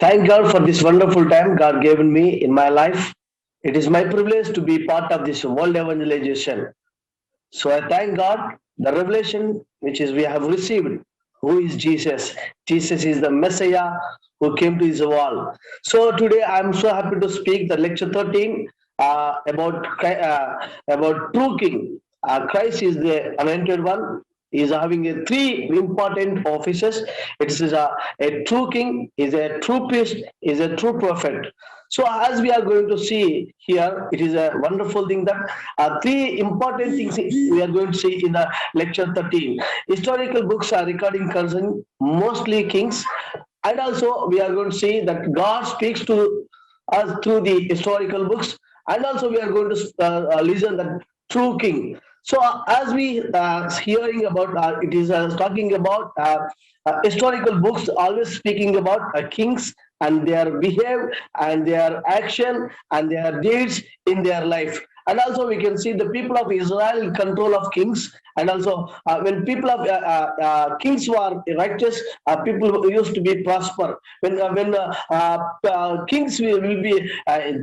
Thank God for this wonderful time God given me in my life. It is my privilege to be part of this world evangelization. So I thank God the revelation which is we have received. Who is Jesus? Jesus is the Messiah who came to his world. So today I am so happy to speak the lecture 13 about true King. Christ is the anointed one. He is having three important offices. It is a true king, is a true priest, is a true prophet. So as we are going to see here, it is a wonderful thing that three important things we are going to see in the lecture 13. Historical books are recording concerning mostly kings, and also we are going to see that God speaks to us through the historical books, and also we are going to listen the true king. So as we hearing about it is talking about historical books always speaking about kings and their behavior and their action and their deeds in their life. And also we can see the people of Israel in control of kings. And also when people of kings were righteous, people used to be prosper. When kings will be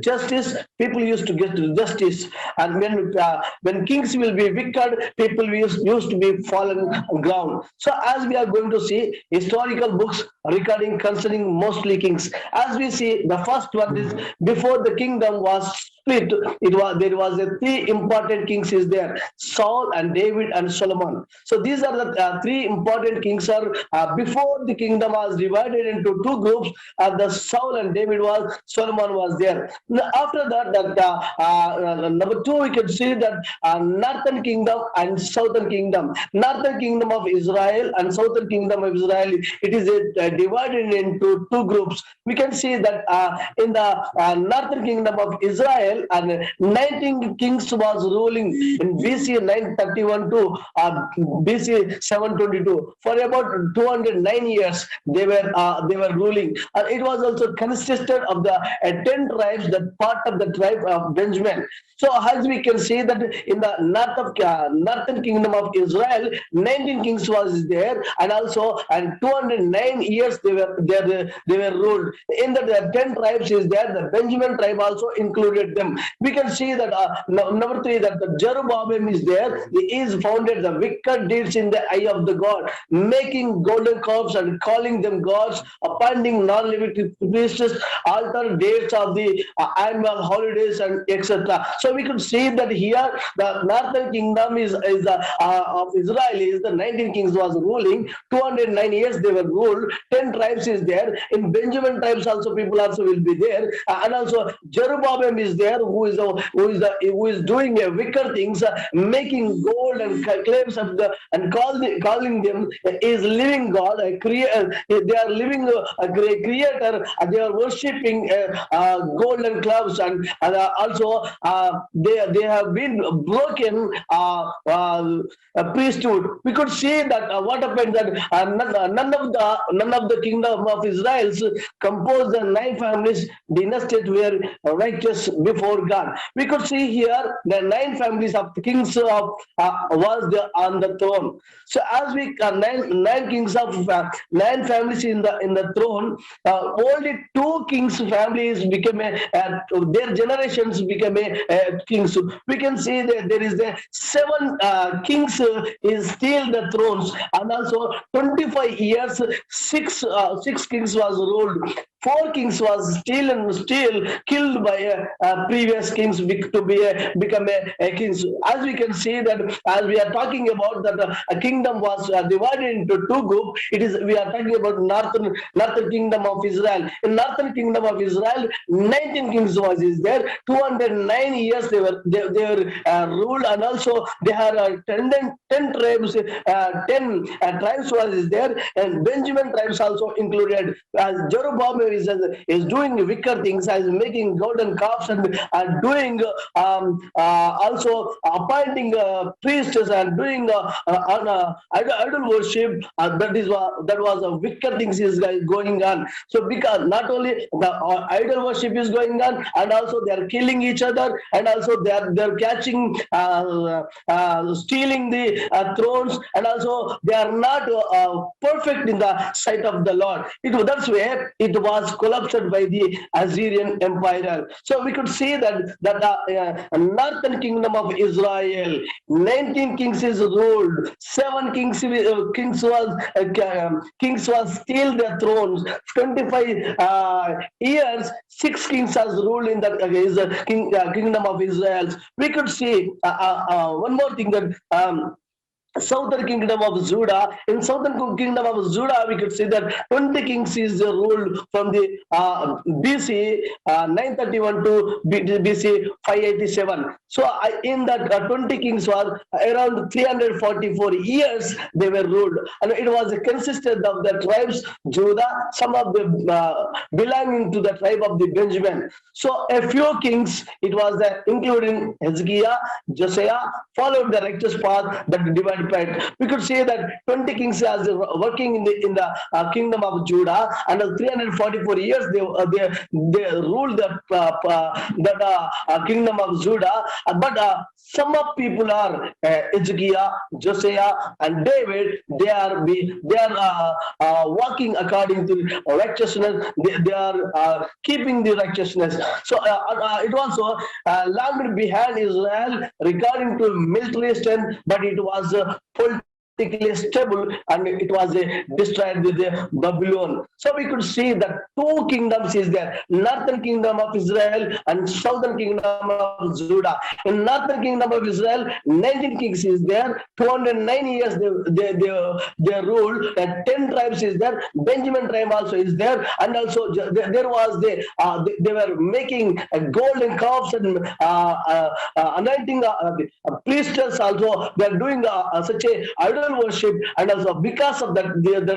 justice, people used to get justice. And when kings will be wicked, people used to be fallen ground. So as we are going to see historical books recording concerning mostly kings, as we see the first one is before the kingdom was split, it was there was a three important kings is there: Saul and David and Solomon. So these are the three important kings are before the kingdom was divided into two groups. The Saul and David was, Solomon was there. After that, number two, we can see that northern kingdom and southern kingdom. Northern kingdom of Israel and southern kingdom of Israel. It is divided into two groups. We can see that in the northern kingdom of Israel, and 19 kings was ruling in BC 931 to BC 722 for about 209 years. They were ruling. It was also consisted of the 10 tribes, that part of the tribe of Benjamin. So as we can see that in the northern kingdom of Israel, 19 kings was there, and also and 209 years they were ruled. In the 10 tribes is there, the Benjamin tribe also included them. We can see that number three, that the Jeroboam is there. He is founded the wicked deeds in the eye of the God, making golden calves and calling them gods, appointing non-Levitic priests, alter dates of the annual holidays and etc. So we could see that here the northern kingdom is of Israel is the 19 kings was ruling. 209 years they were ruled. 10 tribes is there. In Benjamin tribes also people also will be there, and also Jeroboam is there, who is doing wicked things, making gold and claims of the and calling them is living God, a creator. They are living a great creator. They are worshipping golden clubs, and also they have been broken priesthood. We could see that what happened that none of the kingdom of Israel's composed the nine families dynasty were righteous before God. We could see here the nine families of the kings of was there on the throne. So as we nine kings of nine families in the throne, only two kings families became their generations became kings. We can see that there is a seven kings is still the thrones, and also 25 years six kings was ruled. Four kings was still killed by previous kings to become a kings. As we can see that as we are talking about that a kingdom was divided into two groups. It is we are talking about northern kingdom of Israel. In northern kingdom of Israel, 19 kings was is there. 209 years they were ruled, and also they had 10 tribes, 10 tribes was is there, and Benjamin tribes also included. As Jeroboam is doing wicked things, as making golden calves and and doing also appointing priests and doing idol worship. That was a wicked things is going on. So because not only the idol worship is going on, and also they are killing each other, and also they are catching stealing the thrones, and also they are not perfect in the sight of the Lord. That's where it was collapsed by the Assyrian Empire. So we could see that northern kingdom of Israel, 19 kings is ruled, 7 kings was still their thrones. 25 years, 6 kings has ruled in the kingdom of Israel. We could see one more thing that. Southern kingdom of Judah. In southern kingdom of Judah, we could see that 20 kings is ruled from the BC 931 to BC 587. So in that 20 kings was around 344 years they were ruled, and it was consisted of the tribes Judah, some of them belonging to the tribe of the Benjamin. So a few kings, it was including Hezekiah, Josiah, followed the righteous path that divided. We could say that 20 kings as working in the kingdom of Judah, and 344 years they ruled that kingdom of Judah. But some of people are Hezekiah, Josiah, and David. They are walking according to righteousness. They are keeping the righteousness. So it also lagged behind Israel regarding to military strength, but it was politically stable, and it was destroyed with Babylon. So we could see that 2 kingdoms is there: northern kingdom of Israel and southern kingdom of Judah. In northern kingdom of Israel, 19 kings is there, 209 years they ruled, and 10 tribes is there. Benjamin tribe also is there, and also there was they were making golden calves and anointing priests also. They are doing such a idol worship, and also because of that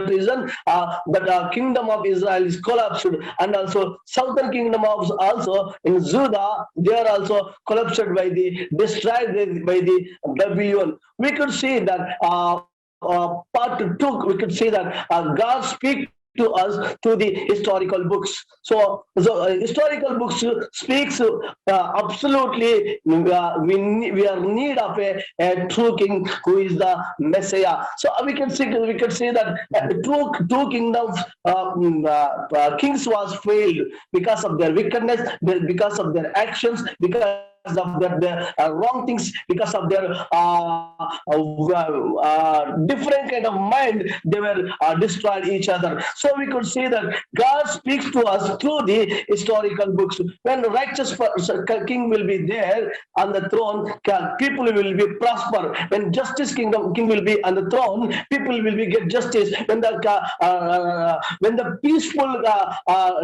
reason that kingdom of Israel is collapsed, and also southern kingdom of also in Judah, they are also collapsed by the destroyed by the Babylon. We could see that part 2, we could see that God speaks to us through the historical books. So historical books speaks absolutely. We are in need of a true king who is the Messiah. So we can see that two kingdoms kings was failed because of their wickedness, because of their actions, because of their wrong things, because of their different kind of mind, they were destroyed each other. So we could see that God speaks to us through the historical books. When the righteous king will be there on the throne, people will be prosper. When justice king will be on the throne, people will be get justice. When the peaceful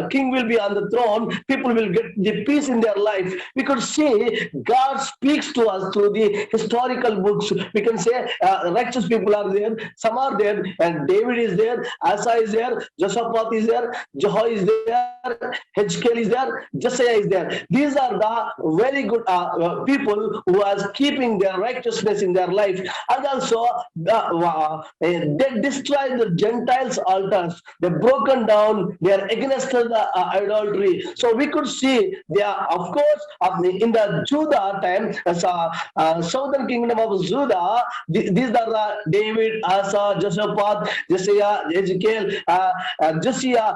king will be on the throne, people will get the peace in their life. We could see God speaks to us through the historical books. We can say righteous people are there, some are there, and David is there, Asa is there, Josaphat is there, Jeho is there, Hezkel is there, Josiah is there. These are the very good people who are keeping their righteousness in their life. And also they destroy the Gentiles' altars. They broken down. They are against the idolatry. So we could see they are, of course, in the Judah time, southern kingdom of Judah. These are David, Asa, Josaphat, Josiah, Ezekiel, Josiah.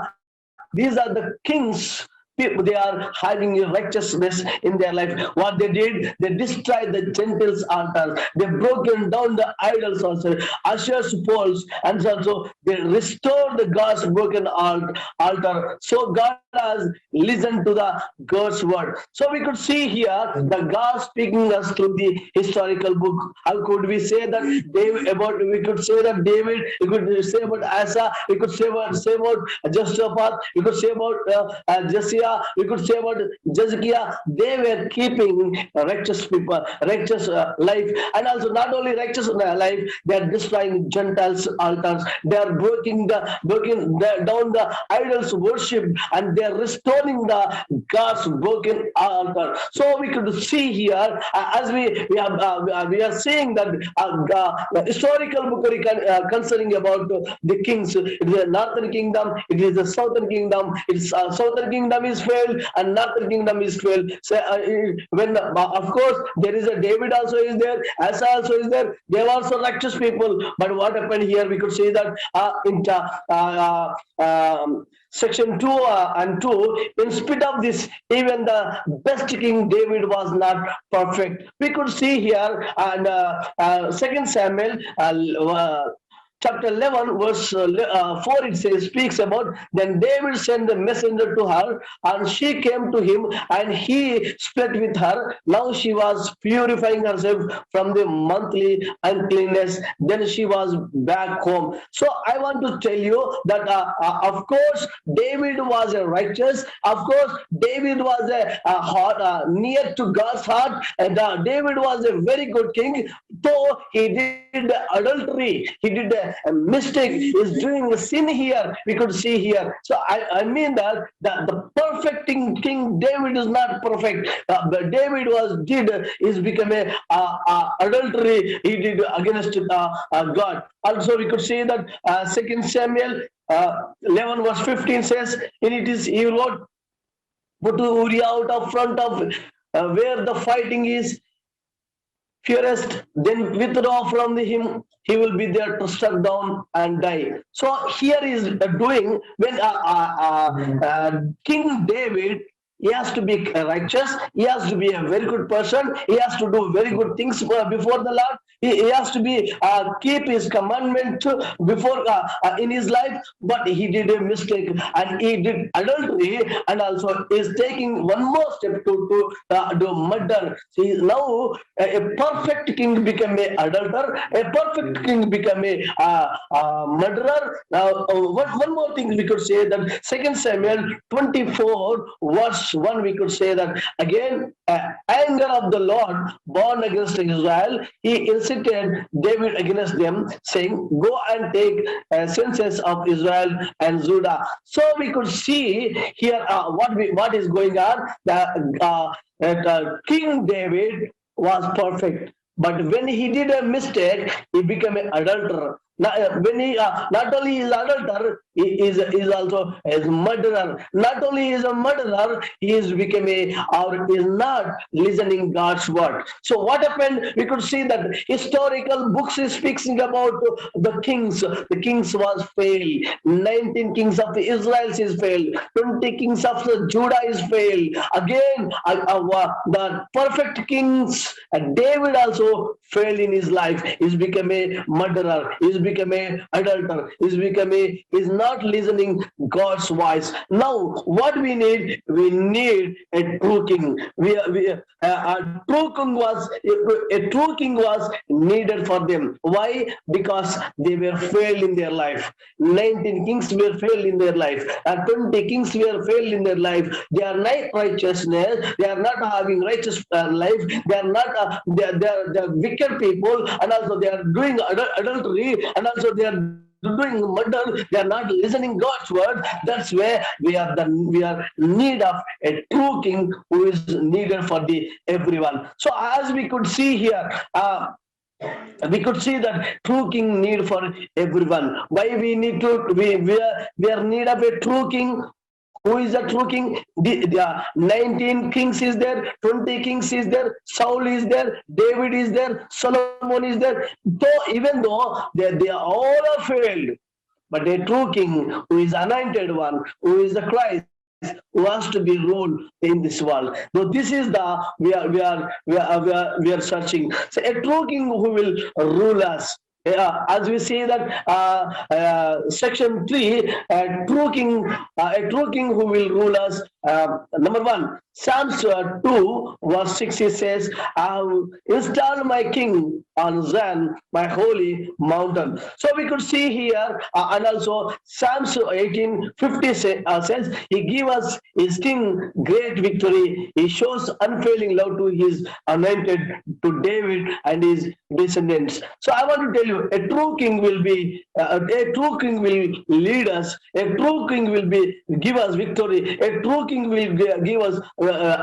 These are the kings. They are having righteousness in their life. What they did, they destroyed the Gentiles' altars. They broken down the idols also, Asher's poles, and also they restored the God's broken altar. So God has listened to the God's word. So we could see here the God speaking us through the historical book. How could we say that David? We could say that David. We could say about Asa. We could say about Josaphat. We could say about Josiah. Isaiah, we could say about Zedekiah. They were keeping righteous people, righteous life, and also not only righteous life, they are destroying Gentiles altars. They are down the idols worship, and they are restoring the God's broken altar. So we could see here, as we are seeing that the historical book concerning about the kings. It is the northern kingdom, it is the southern kingdom. It's southern kingdom is failed and northern kingdom is failed. So when of course there is a David also is there, Asa also is there. They are also righteous people. But what happened here? We could see that in section 2 and 2, in spite of this, even the best king David was not perfect. We could see here, and 2 Samuel chapter 11 verse 4, it says, speaks about, then David sent the messenger to her, and she came to him, and he slept with her. Now she was purifying herself from the monthly uncleanness. Then she was back home. So I want to tell you that of course David was a righteous. Of course David was a heart near to God's heart, and David was a very good king. Though he did adultery, he did a mistake, is doing a sin here, we could see here. So I mean that the perfect king David is not perfect. But David is become a adultery he did against God. Also we could see that 2 Samuel 11 verse 15 says, and it is he wrote, put Uriah out of front of where the fighting is fiercest, then withdraw from him, he will be there to struck down and die. So here is doing, when King David, he has to be righteous, he has to be a very good person, he has to do very good things before the Lord. He has to be keep his commandment before in his life, but he did a mistake and he did adultery, and also is taking one more step to do murder. See, now a perfect king became a adulterer, a perfect king became a murderer. Now one more thing we could say, that 2 Samuel 24 verse 1, we could say that again anger of the Lord born against Israel, he incited David against them, saying, go and take census of Israel and Judah. So we could see here what is going on. That King David was perfect, but when he did a mistake, he became an adulterer. Now, when he not only is adulterer, he is also a murderer. Not only is a murderer, he is becoming or is not listening God's word. So what happened? We could see that historical books is speaking about the kings. The kings was failed. 19 kings of the Israelites is failed. 20 kings of the Judah is failed. Again, the perfect kings, David also failed in his life. He's become a murderer. He's become a adulterer. Is not listening God's voice. Now, what we need a true king. A true king was needed for them. Why? Because they were failed in their life. 19 kings were failed in their life, and 20 kings were failed in their life. They are not righteousness. They are not having righteous life. They are not. They are wicked people, and also they are doing adultery, and also they are doing murder. They are not listening God's word. That's where we are need of a true king who is needed for everyone. So as we could see here, we could see that true king need for everyone. Why we need to we are need of a true king. Who is the true king? The 19 kings is there, 20 kings is there, Saul is there, David is there, Solomon is there. Even though they all are failed, but a true king who is anointed one, who is the Christ, who has to be ruled in this world. So this is we are searching. So a true king who will rule us. As we see that section 3, a true king who will rule us, Number one, Psalms 2, verse 6, it says, I have installed my king on Zion, my holy mountain. So we could see here, and also Psalms 18:50 says, He give us his king great victory. He shows unfailing love to his anointed, to David and his descendants. So I want to tell you, a true king will be, a true king will lead us, a true king will be give us victory, a true king will give us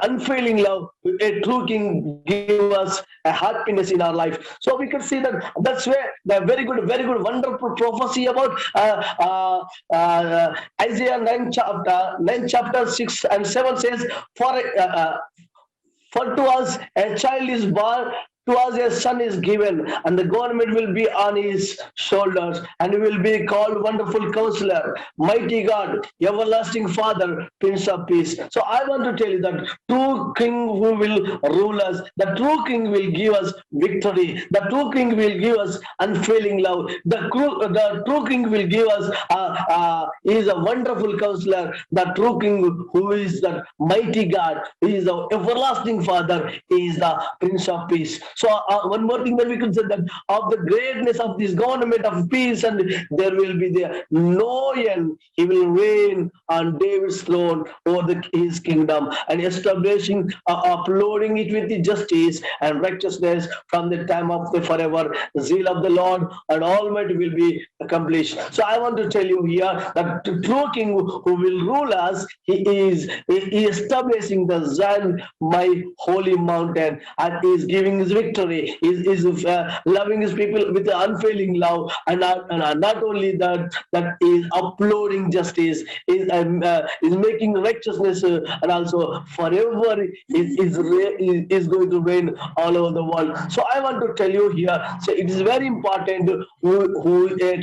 unfailing love, a true king give us a happiness in our life. So we can see that that's where the very good, wonderful prophecy about Isaiah 9 chapter 6 and 7 says, for to us a child is born, to us a son is given, and the government will be on his shoulders, and he will be called Wonderful Counselor, Mighty God, Everlasting Father, Prince of Peace. So I want to tell you that true King who will rule us, the true King will give us victory, the true King will give us unfailing love, the true King will give us, he is a wonderful counselor, the true King who is the mighty God, he is the everlasting Father, he is the Prince of Peace. So one more thing that we could say, that of the greatness of this government of peace, and there will be there no end. He will reign on David's throne over his kingdom, and establishing, uploading it with the justice and righteousness from the time of the forever. The zeal of the Lord and Almighty will be accomplished. So I want to tell you here that the true King who will rule us, he is establishing the Zion, my holy mountain, and he is giving his victory, is loving his people with unfailing love, and not only that, that is uploading justice, is making righteousness, and also forever is going to reign all over the world. So I want to tell you here, so it is very important who a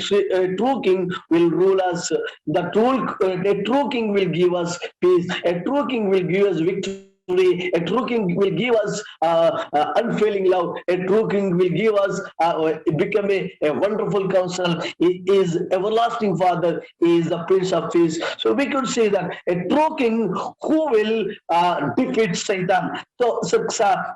true king will rule us. A true king will give us peace. A true king will give us victory. A true king will give us unfailing love. A true king will give us become a wonderful counsel. He is everlasting Father. He is the Prince of Peace. So we could say that a true king who will defeat Satan. So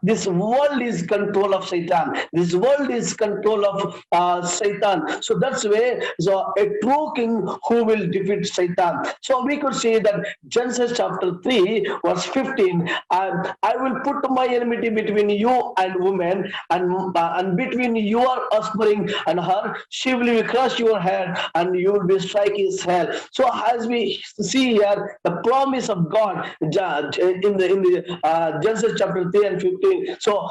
this world is control of Satan. This world is control of Satan. So that's where, so a true king who will defeat Satan. So we could say that Genesis chapter 3 verse 15, and I will put my enmity between you and woman, and between your offspring and her. She will crush your head, and you will be strike his head. So as we see here, the promise of God in the Genesis chapter 3 and 15. So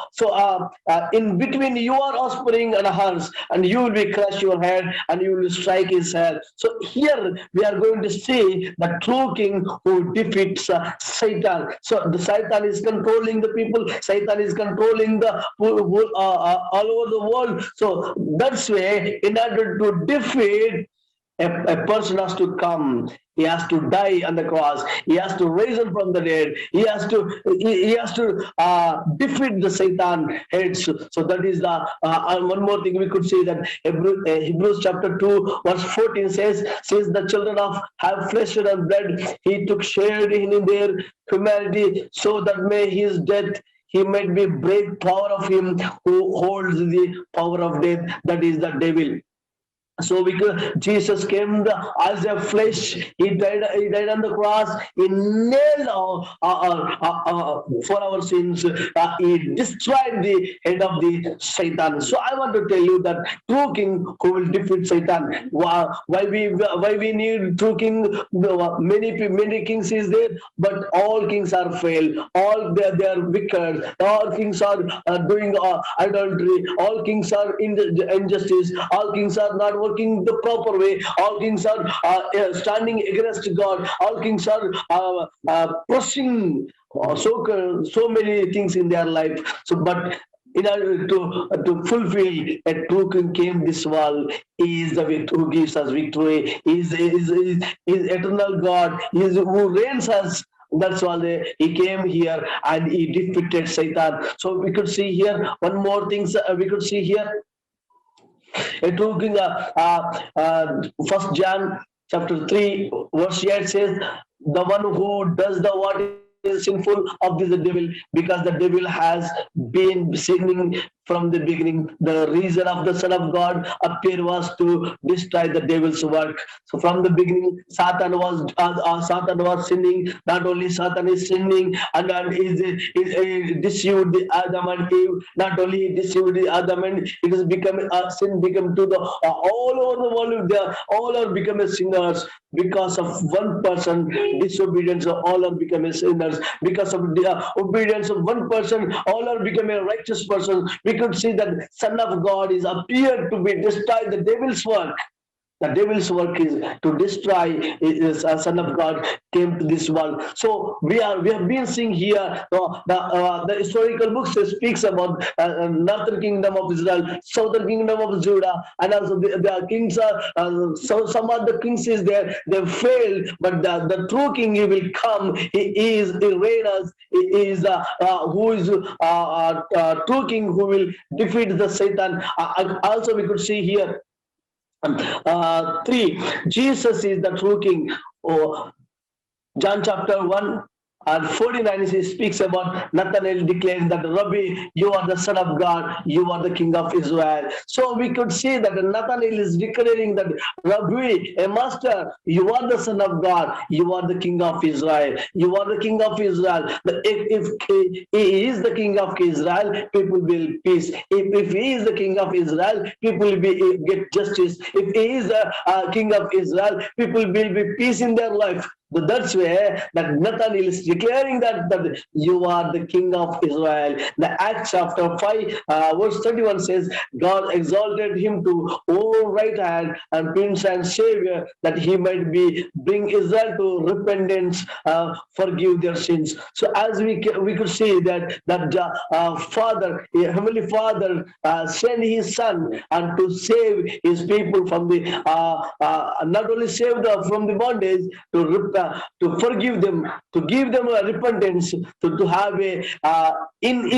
in between your offspring and hers, and you will be crush your head, and you will strike his head. So here we are going to see the true king who defeats Satan. So the Satan is controlling the people. Satan is controlling the all over the world. So that's way, in order to defeat, a person has to come. He has to die on the cross. He has to rise up from the dead. He has to defeat the Satan heads. So that is the one more thing we could say, that Hebrews chapter 2 verse 14 says, since the children of have flesh and blood, he took share in their humanity, so that may his death he might be break power of him who holds the power of death, that is the devil. So because Jesus came as a flesh, he died on the cross, he nailed for our sins, he destroyed the head of the Satan. So I want to tell you that true king who will defeat Satan. Why we need true king? Many kings is there, but all kings are failed. All they are wicked. All kings are doing adultery. All kings are in injustice. All kings are not working the proper way. All kings are standing against God. All kings are pushing so many things in their life. So, but in order to fulfill, a true king came this world. He is the who gives us victory. He is eternal God. He is who reigns us. That's why he came here and he defeated Satan. So we could see here one more thing. We could see here. Talking First John chapter 3 verse 8 says, the one who does the what is sinful of this devil, because the devil has been sinning from the beginning. The reason of the Son of God appear was to destroy the devil's work. So from the beginning, Satan was sinning. Not only Satan is sinning, and is deceived the Adam and Eve. Not only he deceived the Adam and it has become sin become to the all over the world. They are, all are become sinners because of one person disobedience. All are become sinners because of the obedience of one person. All are become a righteous person. We could see that Son of God is appeared to be destroy the devil's work. The devil's work is to destroy. Is a Son of God came to this world. So we have been seeing here the historical books speaks about northern kingdom of Israel, southern kingdom of Judah, and also the kings are so some of the kings is there. They failed, but the true king he will come. He reigns. He is who is true king who will defeat the Satan. Also we could see here 3. Jesus is the true king. Oh, John chapter 1 and 49, he speaks about Nathanael declaring that, Rabbi, you are the Son of God, you are the King of Israel. So we could see that Nathanael is declaring that, Rabbi, a master, you are the Son of God, you are the King of Israel, you are the King of Israel. If he is the King of Israel, people will peace. If he is the King of Israel, people will get justice. If he is the King of Israel, people will be peace in their life. So that's where that Nathanael is declaring that you are the King of Israel. The Acts chapter 5 verse 31 says, God exalted him to own right hand and Prince and Savior, that he might bring Israel to repentance, forgive their sins. So as we could see that Father, Heavenly Father, sent His Son and to save His people from the not only save them from the bondage, to forgive them, to give them a repentance, to have a in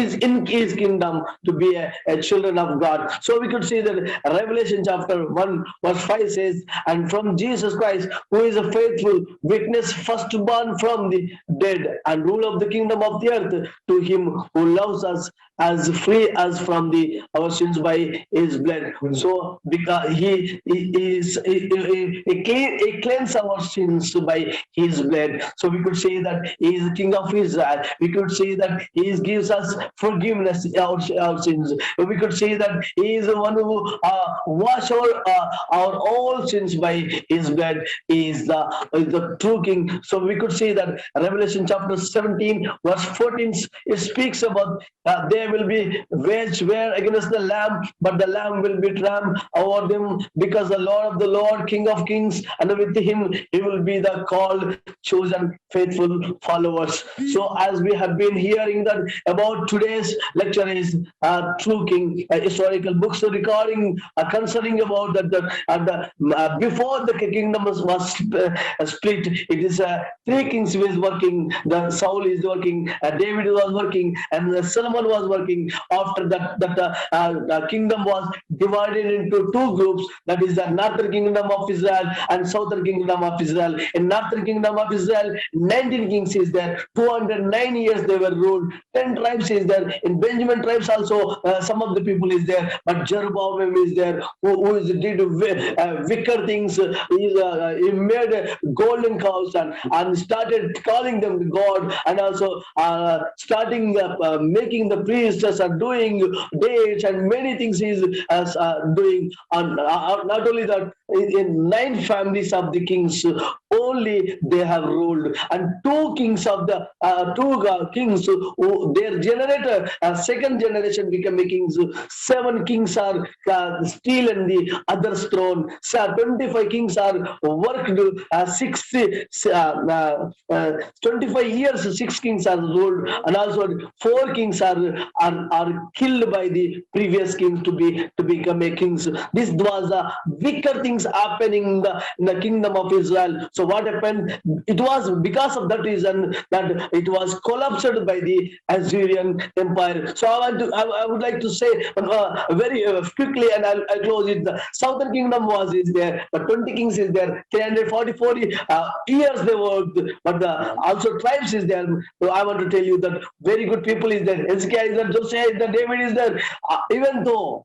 his kingdom, to be a children of God. So we could see that Revelation chapter 1 verse 5 says, and from Jesus Christ, who is a faithful witness, firstborn from the dead, and rule of the kingdom of the earth, to him who loves us as free as from our sins by his blood. So because he cleanses our sins by his blood. So we could say that he is the King of Israel. We could say that he gives us forgiveness our sins. We could say that he is the one who wash our all sins by his blood. He is the true King. So we could say that Revelation chapter 17 verse 14, it speaks about they will be waged war against the Lamb, but the Lamb will be triumph over them, because the Lord of the Lord, King of Kings, and with him he will be the called, chosen, faithful followers. So as we have been hearing that about today's lecture is True King, historical books recording concerning about that before the kingdom was split, it is 3 kings who is working. The Saul is working, David was working, and Solomon was working. After that, the kingdom was divided into 2 groups. That is the northern kingdom of Israel and southern kingdom of Israel. In northern kingdom of Israel, 19 kings is there. 209 years they were ruled. 10 tribes is there. In Benjamin tribes also, some of the people is there. But Jeroboam is there, who did wicked things. He made golden cows and started calling them God, and also starting making the priests are doing dates and many things he is doing. And not only that, in 9 families of the kings only they have ruled, and 2 kings of the 2 kings who their generator second generation become kings. 7 kings are still in the other's throne. So 25 kings are worked 25 years. 6 kings are ruled, and also 4 kings are killed by the previous kings to become a kings. This was the wicked things happening in the kingdom of Israel. So what happened? It was because of that reason that it was collapsed by the Assyrian Empire. So I would like to say very quickly, and I'll close it. The Southern Kingdom is there, but 20 kings is there. 340 years they worked, but also tribes is there. So I want to tell you that very good people is there. Hezekiah is there. Josiah is there. David is there. Even though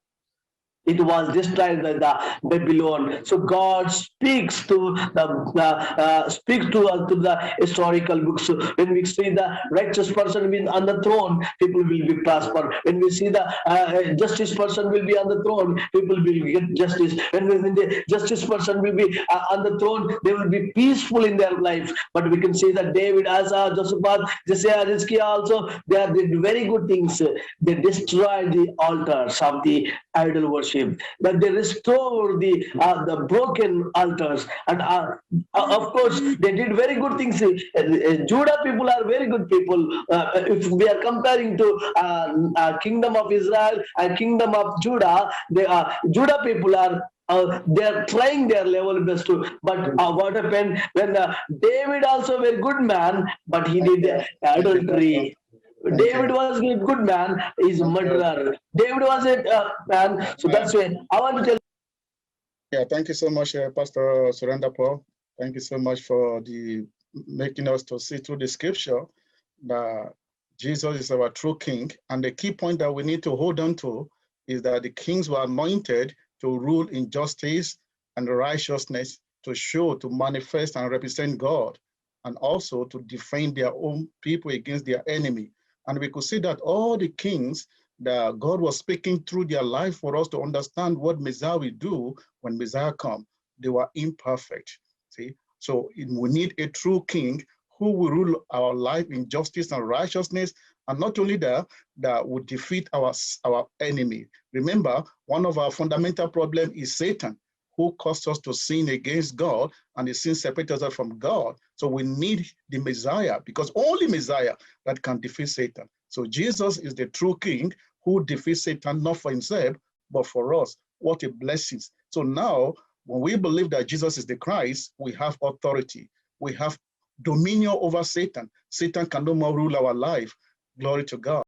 it was destroyed by the Babylon. So God speaks to speaks to us to the historical books. When we see the righteous person being on the throne, people will be prosper. When we see the justice person will be on the throne, people will get justice. When the justice person will be on the throne, they will be peaceful in their life. But we can see that David, Asa, Josaphat, Josiah, Hezekiah also, they did very good things. They destroyed the altars of the idol worship, that they restore the broken altars, and of course they did very good things. Judah people are very good people. If we are comparing to kingdom of Israel and kingdom of Judah, Judah people are they are trying their level best to, but what happened when David also a very good man, but he did adultery. David was a good man, he's a murderer. David was a man, so that's why I want to tell. Yeah, thank you so much, Pastor Surendra Paul. Thank you so much for making us to see through the scripture that Jesus is our true king. And the key point that we need to hold on to is that the kings were anointed to rule in justice and righteousness, to manifest and represent God, and also to defend their own people against their enemy. And we could see that all the kings that God was speaking through their life for us to understand what Messiah will do when Messiah comes, they were imperfect. See, so we need a true king who will rule our life in justice and righteousness, and not only that will defeat our enemy. Remember, one of our fundamental problems is Satan, who caused us to sin against God, and the sin separates us from God. So we need the Messiah, because only Messiah that can defeat Satan. So Jesus is the true king who defeats Satan, not for himself, but for us. What a blessing. So now, when we believe that Jesus is the Christ, we have authority. We have dominion over Satan. Satan can no more rule our life. Glory to God.